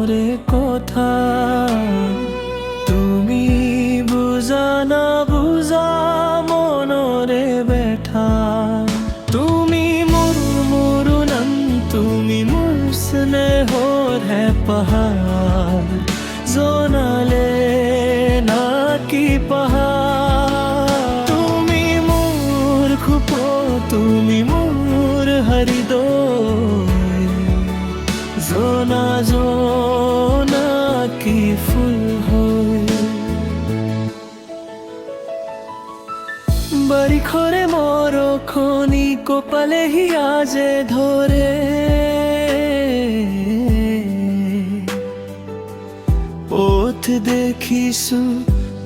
মনরে কথা তুমি বুঝা না বুঝা মনরে বেঠা তুমি মুরমুরুনম তুমি মুসনে হোর है पहाड़ জোনালে নাকি পাহাড় তুমি মোর খুপো তুমি মোর হৃদয় জোনা জোনা কি ফুল হয় বাড়ি খরে মোর খনি কপালে হিয়াজে ধরে পথ দেখিছো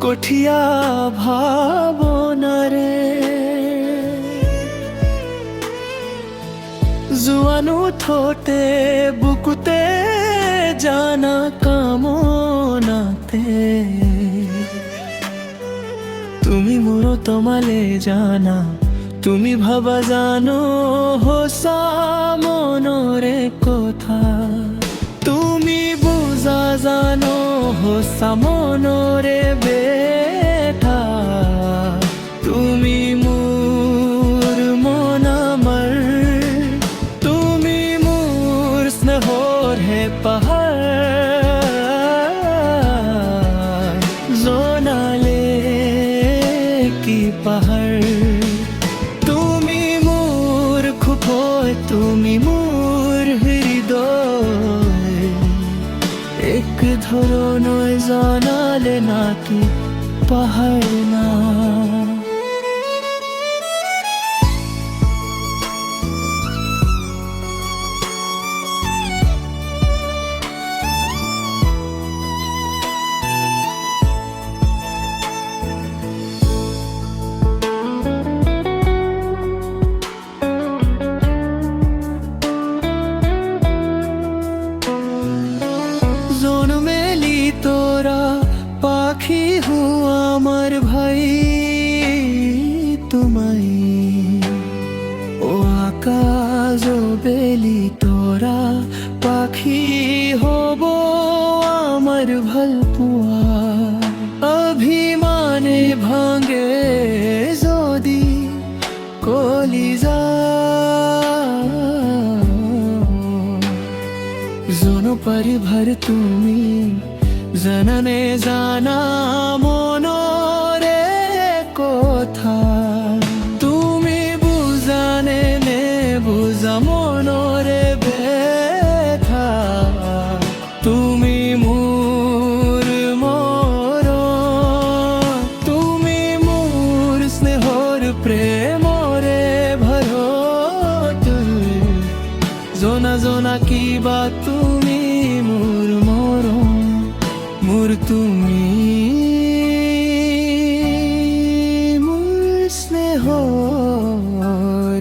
কঠিয়া ভাবনারে জুয়ানো থোটে বুকুতে জানা কামনাতে তুমি মোর তোমালে জানা তুমি ভাবা জানো হোসা মনরে কথা তুমি বুঝা জানো হোসা মনরে বেঠা তুমি মোর মন আমার তুমি মোর স্নেহর হে পাহাড় জোনালে কি পাহাড় তুমি মোর খুপোয় তুমি মোর হৃদয় এক ধরনের জানালে নাকি পাহাড় না জন্মেলি তোরা পাখি হুয়া আমার ভাই তোমায় ও আকাশ বেলি তোরা পাখি হব আমার ভালপুয়া অভিমানে ভাঙে যদি কলিজা জোনো পরিভর তুমি জননে জানা মনরে কথা তুমি বুঝানে নে বুঝা মনরে ব্যথা তুমি মোর মর তুমি মোর স্নেহর প্রেমরে ভরত জোনা জোনা কিবা তুমি মোর মরম মোর তুমি মোর স্নেহ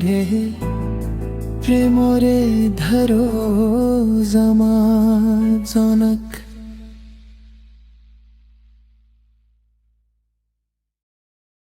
রে প্রেমরে ধরো জমা জনক